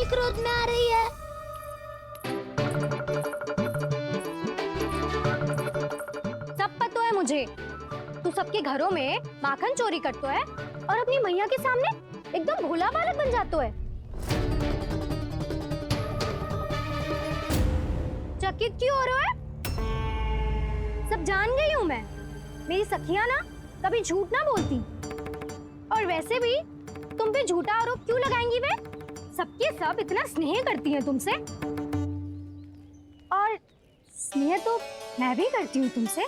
इतनी क्रोध में आ रही है? सब पता है मुझे, तू सबके घरों में माखन चोरी करतो है और अपनी मैया के सामने एकदम भोला बालक बन जातो है। चकित क्यों हो रहे हो? सब जान गई हूँ मैं, मेरी सखियां ना कभी झूठ ना बोलती। और वैसे भी तुम पे झूठा आरोप क्यों लगाएंगी वे? सबके सब इतना स्नेह करती हैं तुमसे, और स्नेह तो मैं भी करती हूँ तुमसे।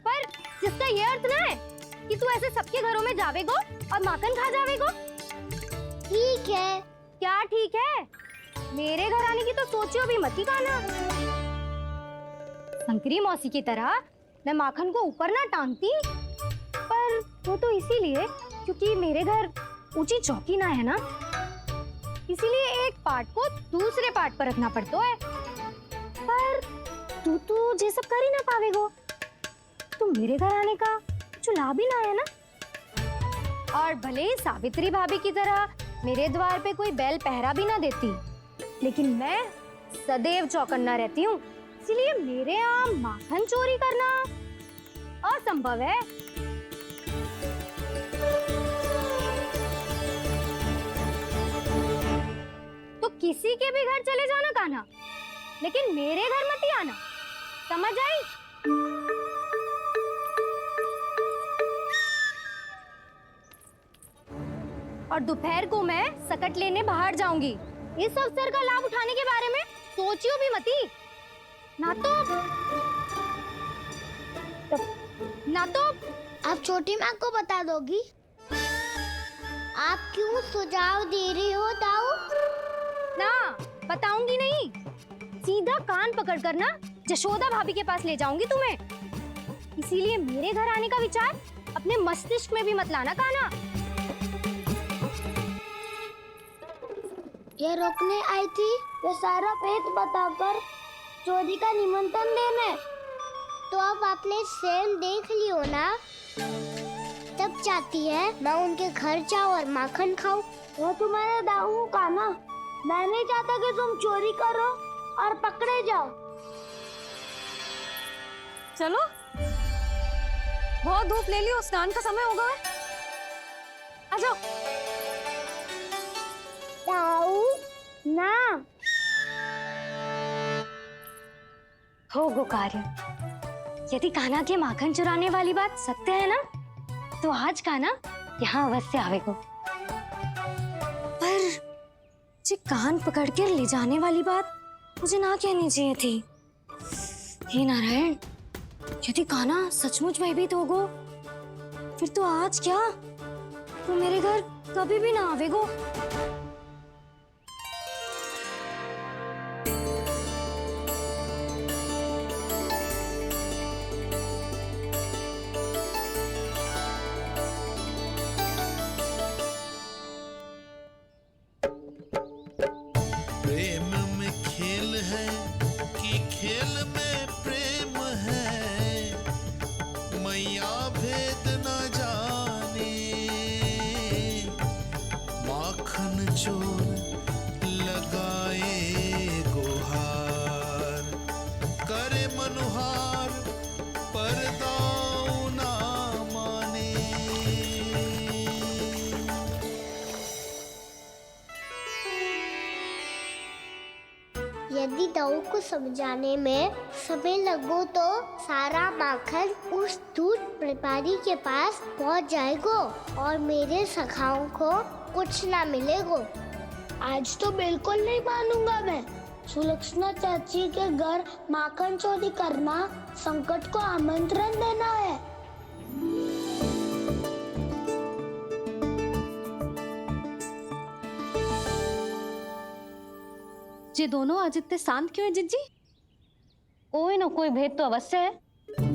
पर जिसका ये अर्थ ना है कि तू ऐसे सबके घरों में जावेगो और माखन खा जावेगो। ठीक है। क्या ठीक है? मेरे घर आने की तो सोचियो भी मत ही खाना। शंकरी मौसी की तरह मैं माखन को ऊपर ना टांगती, पर वो तो इसीलिए क्योंकि मेरे घर ऊंची चौकी ना है ना, इसीलिए एक पार्ट को दूसरे पार्ट पर रखना पड़ता है। पर तू तो ये सब कर ही ना पावेगो, तो मेरे घर आने का कुछ लाभ ही ना है ना। और भले ही सावित्री भाभी की तरह मेरे द्वार पे कोई बैल पहरा भी ना देती, लेकिन मैं सदैव चौकन्ना रहती हूँ, इसलिए मेरे यहाँ माखन चोरी करना असंभव है। तो किसी के भी घर चले जाना कान्हा, लेकिन मेरे घर मत ही आना, समझ आई? और दोपहर को मैं सकट लेने बाहर जाऊंगी। इस अवसर का लाभ उठाने के बारे में सोचियो भी मती, ना तो आप छोटी माँ को बता दोगी? आप क्यों सुझाव दे रही हो दाऊ? ना बताऊंगी नहीं, सीधा कान पकड़ कर ना जशोदा भाभी के पास ले जाऊंगी तुम्हें। इसीलिए मेरे घर आने का विचार अपने मस्तिष्क में भी मत लाना कान्हा। ये रोकने आई थी ये सारा भेद बताकर चोरी का निमंत्रण देने। तो अब आपने स्वयं देख लियो ना, तब चाहती है मैं उनके घर जाऊं और माखन खाऊं। वो तुम्हारे दाऊ का ना, मैं नहीं चाहता कि तुम चोरी करो और पकड़े जाओ। चलो, बहुत धूप ले लियो, स्नान का समय होगा। आ जाओ। दाऊ ना हो गो कार्य। यदि कान्हा के माखन चुराने वाली बात सत्य है ना, तो आज कान्हा यहाँ अवश्य आवेगो। पर जे कान पकड़ कर ले जाने वाली बात मुझे ना कहनी चाहिए थी। हे नारायण, यदि कान्हा सचमुच भयभीत होगो, फिर तो आज क्या, तो मेरे घर कभी भी ना आवेगो। प्रेम में खेल है कि खेल में प्रेम है, मैया भेद न जाने। माखन चोर लगाए गुहार, करे मनुहार पर दाऊ ना माने। यदि दाऊ को समझाने में समय लगो तो सारा माखन उस दूध व्यापारी के पास पहुंच जाएगो और मेरे सखाओं को कुछ ना मिलेगो। आज तो बिल्कुल नहीं मानूंगा मैं। सुलक्षणा चाची के घर माखन चोरी करना संकट को आमंत्रण देना है। ये दोनों आज इतने शांत क्यों है जिज्जी? कोई ना कोई भेद तो अवश्य है,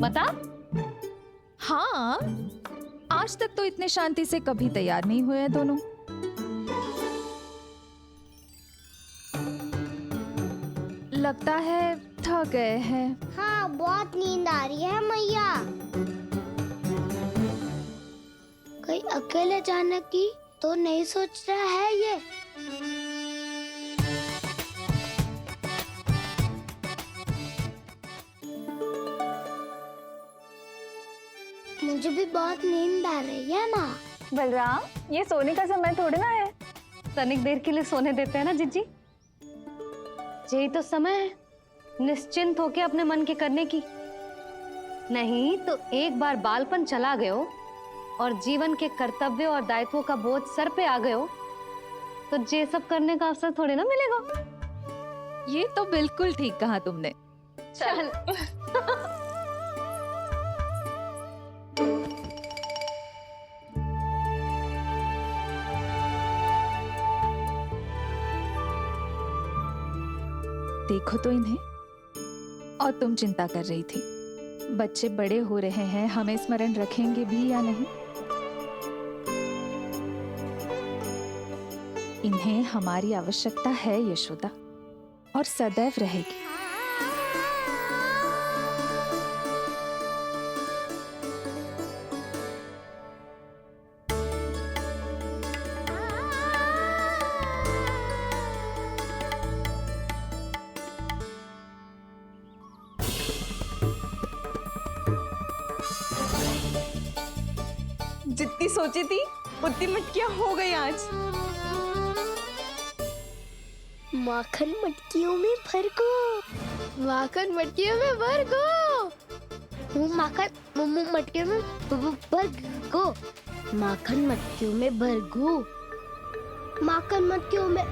बता। हाँ, आज तक तो इतने शांति से कभी तैयार नहीं हुए हैं दोनों। लगता है थक गए हैं। हाँ, बहुत नींद आ रही है मैया। कहीं अकेले जाने की तो नहीं सोच रहा है ये। मुझे भी बहुत नींद आ रही है माँ। बलराम, ये सोने का समय थोड़ी ना है। तनिक देर के लिए सोने देते हैं ना जिज्जी। यही तो समय है निश्चिंत होके अपने मन के करने की। नहीं तो एक बार बालपन चला गयो और जीवन के कर्तव्यों और दायित्वों का बोझ सर पे आ गयो तो ये सब करने का अवसर थोड़ी ना मिलेगा। ये तो बिल्कुल ठीक कहा तुमने। चल देखो तो इन्हें। और तुम चिंता कर रही थी बच्चे बड़े हो रहे हैं, हमें स्मरण रखेंगे भी या नहीं। इन्हें हमारी आवश्यकता है यशोदा, और सदैव रहेगी। जितनी सोची थी उतनी मटकियां हो गई आज। माखन मटकियों में भर को। माखन मटकियों में भर को। माखन मटकियों में भर को। माखन मटकियों में भर को। माखन मटकियों में।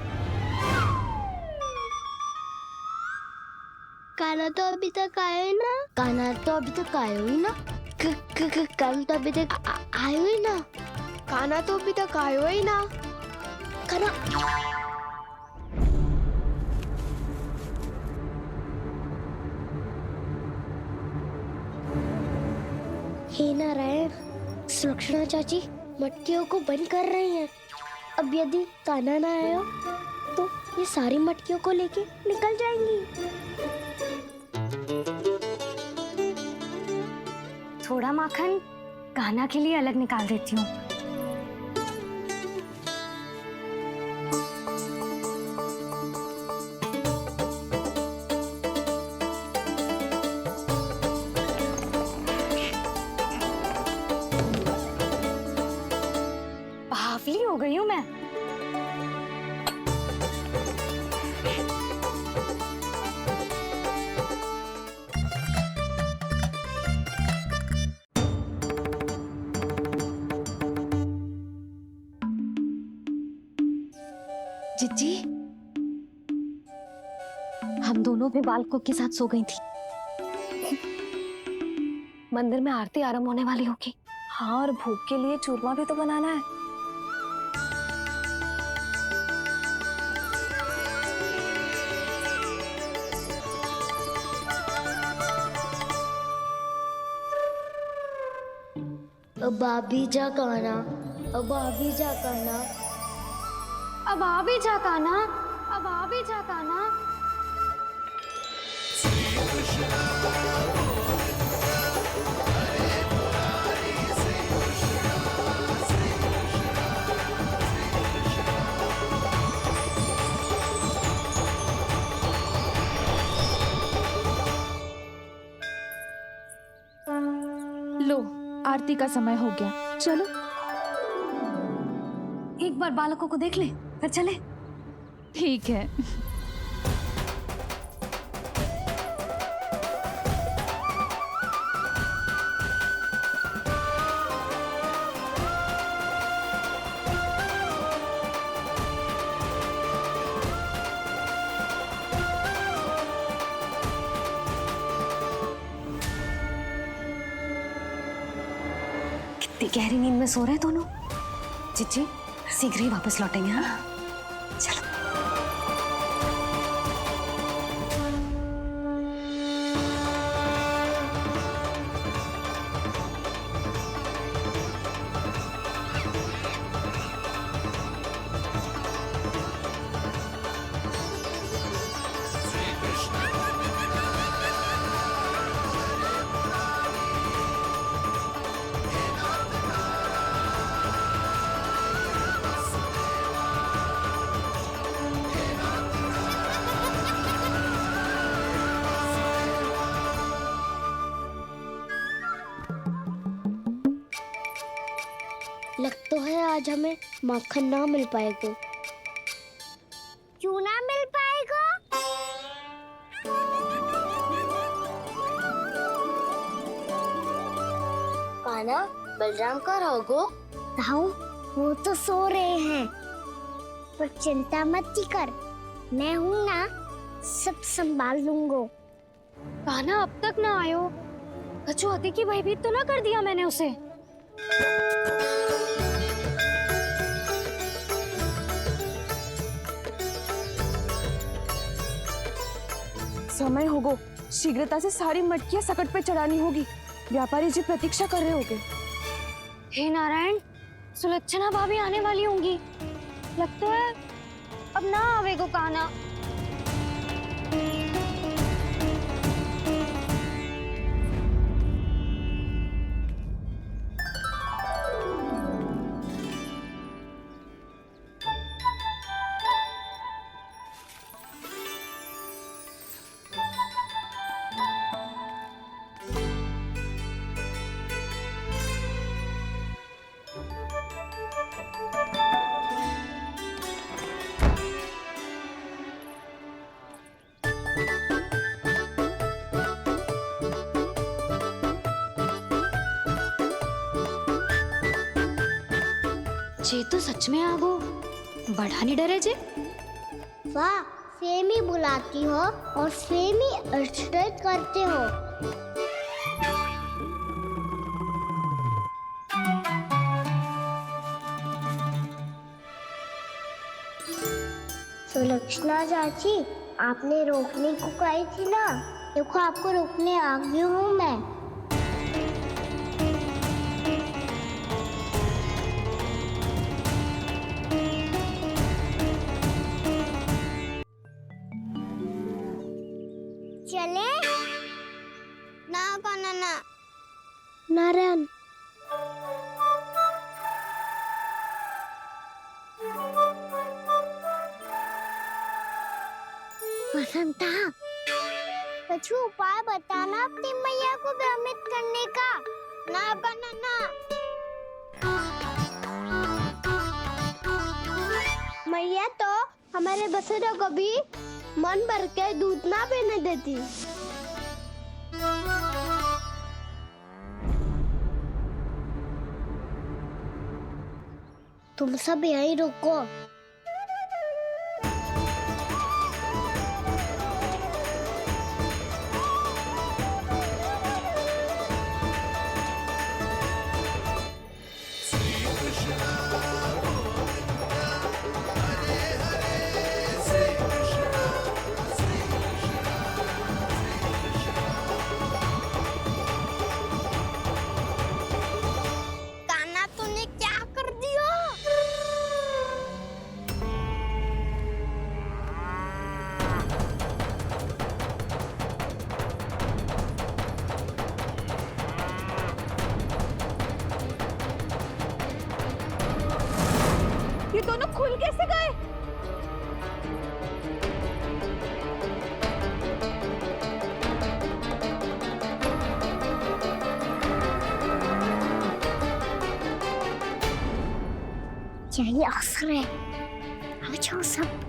काना तो अभी तक आया ही ना। काना तो अभी तक आया ही ना। काना तो अभी तक आयो ही ना। काना तो अभी तक आयो ही ना। काना हे नारायण, सुलक्षणा चाची मटकियों को बंद कर रही हैं। अब यदि काना ना आया तो ये सारी मटकियों को लेके निकल जाएंगी। थोड़ा माखन कान्हा के लिए अलग निकाल देती हूँ। बावली हो गई हूँ मैं। जिज्जी, हम दोनों भी बालकों के साथ सो गई थी। मंदिर में आरती आरंभ होने वाली होगी। हाँ, और भूख के लिए चूरमा भी तो बनाना है। अब आभी जा काना। अब आभी जा काना। अब आ भी जा कान्हा, अब आ भी जा कान्हा। लो, आरती का समय हो गया, चलो। एक बार बालकों को देख ले फिर चले। ठीक है। कितनी गहरी नींद में सो रहे दोनों। जिज्जी शीघ्र ही वापस लौटेंगे। हाँ चलो। लगता है आज हमें माखन ना मिल पाएगा। क्यों ना मिल पाएगा? कान्हा, बलराम का रहोगो? राहु, वो तो सो रहे हैं, पर चिंता मत कर, मैं हूँ ना, सब संभाल लूंगा। कान्हा अब तक ना आयो, कछु अति की भयभीत तो ना कर दिया मैंने उसे? समय होगो, शीघ्रता से सारी मटकियां सकट पे चढ़ानी होगी। व्यापारी जी प्रतीक्षा कर रहे होंगे। हे नारायण, सुलक्षणा भाभी आने वाली होंगी। लगता है अब ना आवेगो कान्हा। जे तो सच में आगो, बड़ा नहीं डरे जे। वाह, सेम ही बुलाती हो और सेम ही अर्चना करते हो। सुलक्षणा चाची, आपने रोकने को कही थी ना, देखो आपको रोकने आ गई हूँ मैं। चले ना कान्हा ना। नारायण, वसंता, कुछ उपाय बताना अपनी मैया को भ्रमित करने का। ना कान्हा ना। मैया तो हमारे बसेरों को भी मन भर के दूध ना पीने देती। तुम सब यहीं रुको। ये दोनों खुल कैसे गए? यही अवसर है, आ जाओ सब।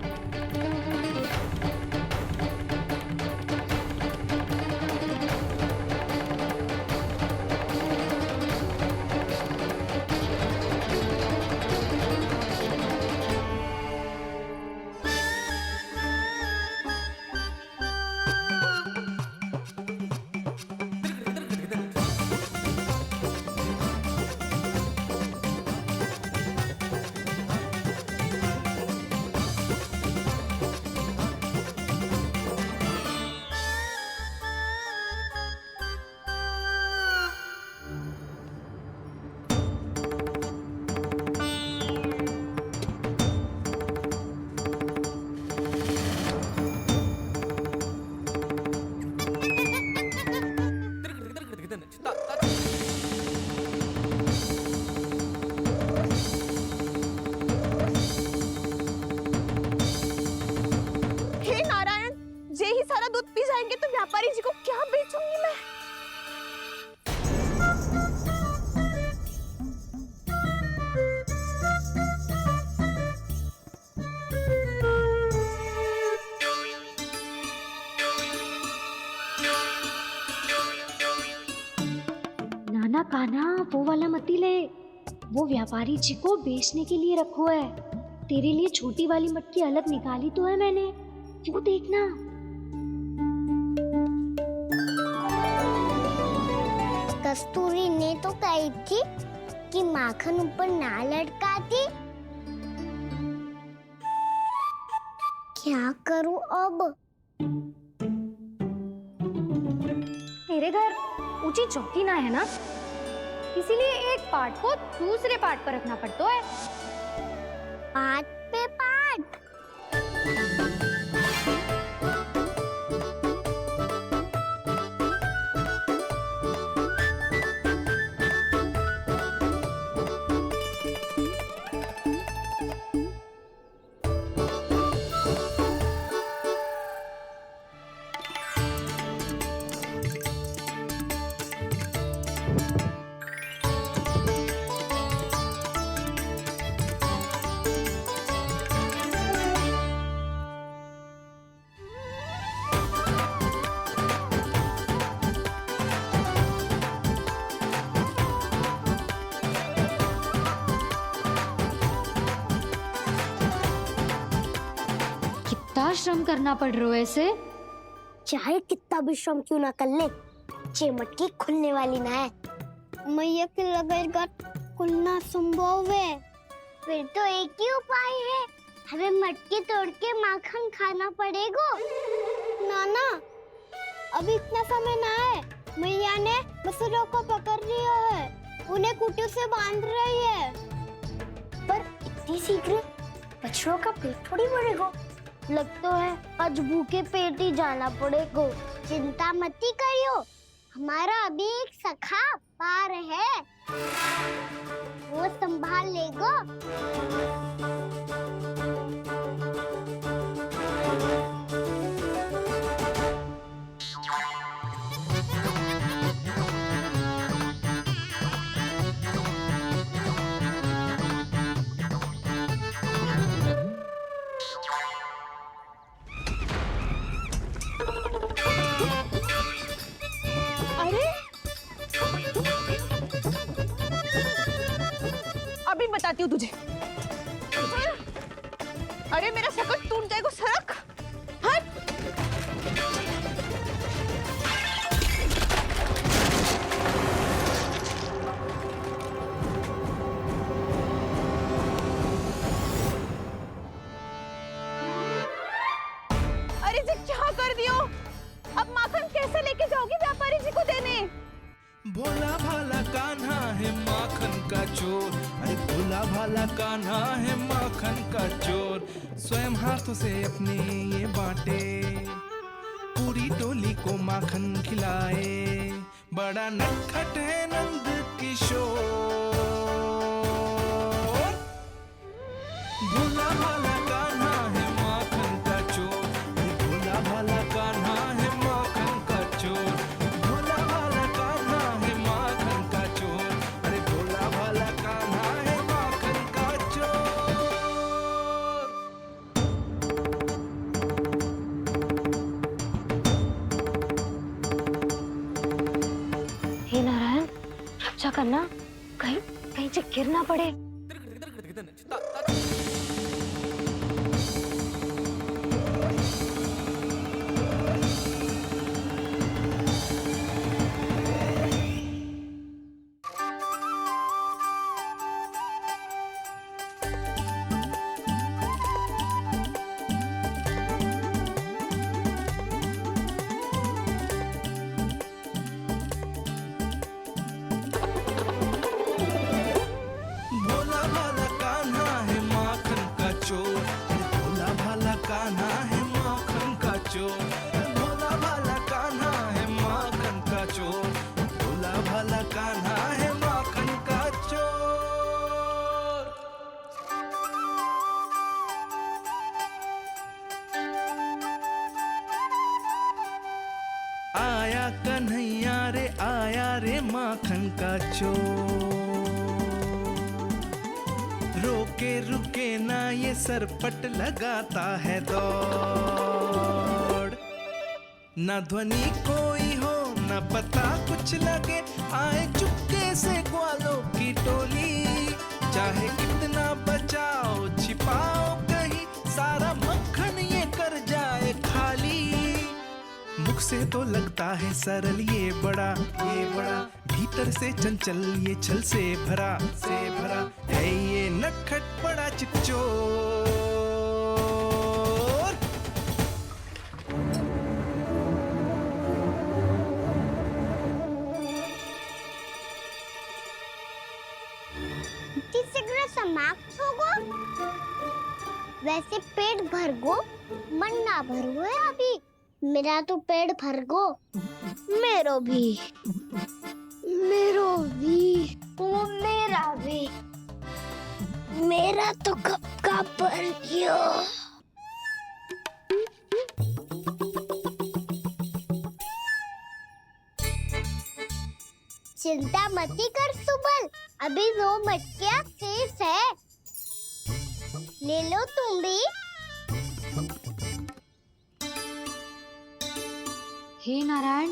व्यापारी जी को क्या बेचूंगी मैं? कान्हा वो वाला मती ले, वो व्यापारी जी को बेचने के लिए रखो है। तेरे लिए छोटी वाली मटकी अलग निकाली तो है मैंने, वो देखना। कस्तूरी ने तो कही थी कि माखन ऊपर ना लटकाती। क्या करूं अब? मेरे घर ऊंची चौकी ना है ना, इसीलिए एक पार्ट को दूसरे पार्ट पर रखना पड़ता है। पार्ट पे पार्ट। कितना श्रम करना पड़ रहा है ऐसे। चाहे कितना भी श्रम क्यों ना कर ले, ये मटकी खुलने वाली ना है। मैया के लगेगा खुलना संभव है। फिर तो एक ही उपाय है, हमें मटकी तोड़ के माखन खाना पड़ेगा। नाना, अभी इतना समय ना है। मैया ने बछड़ों को पकड़ लिया है, उन्हें कुटियों से बांध रही है। पर इतनी शीघ्र बछड़ों का पेट थोड़ी भरेगा। लगता है आज भूखे पेट ही जाना पड़ेगा। चिंता मत करियो, हमारा अभी एक सखा पार है, वो संभाल लेगा। अभी बताती हूँ तुझे। अरे मेरा सकट टूट जाएगा, सरक हट। अरे जी क्या कर दियो? अब माखन कैसे लेके जाओगी व्यापारी जी को देने? भोला भाला कान्हा है माखन का चोर, अरे भोला भाला कान्हा है माखन का चोर। स्वयं हाथों से अपने ये बांटे, पूरी टोली को माखन खिलाए। बड़ा नटखट है नंद किशोर। भोला भाला कान्हा है माखन का चोर, अरे भोला भाला कान्हा है माखन का चोर। भोला भाला कान्हा है माखन का चोर, अरे भोला भाला कान्हा है माखन का चोर। हे नारायण, रक्षा करना, कहीं कहीं से गिर ना पड़े। भोला भाला कान्हा है माखन का चोर, अरे भोला भाला कान्हा है माखन का चोर। भोला भाला कान्हा है माखन का चोर, भोला भाला कान्हा है माखन का चोर। आया कन्हैया रे आया रे माखन का चोर। रोके रुके ना ये सरपट लगाता है दौड़। ना ध्वनि कोई हो न पता कुछ लगे, आए चुपके से ग्वालों की टोली। चाहे कितना बचाओ छिपाओ कहीं, सारा मक्खन ये कर जाए खाली। मुख से तो लगता है सरल ये बड़ा, भीतर से चंचल ये छल से भरा है ये नटखट बड़ा चिकचोर। सिगरेट समाप्त हो गो, वैसे पेट भर गो, मन ना भर गो है अभी। मेरा तो पेट भर गो, मेरो भी, मेरा तो कब का भर गयो। चिंता मती कर सुबल, अभी 2 मटकियाँ शेष है, ले लो तुम भी। हे नारायण,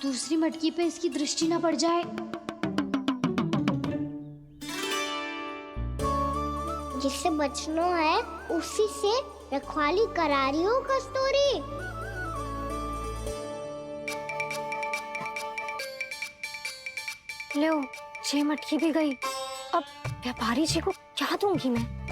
दूसरी मटकी पे इसकी दृष्टि न पड़ जाए। जिससे बचना है उसी से रखवाली करा रही हो कस्तूरी। लो, 6 मटकी भी गई। अब व्यापारी जी को क्या दूंगी मैं?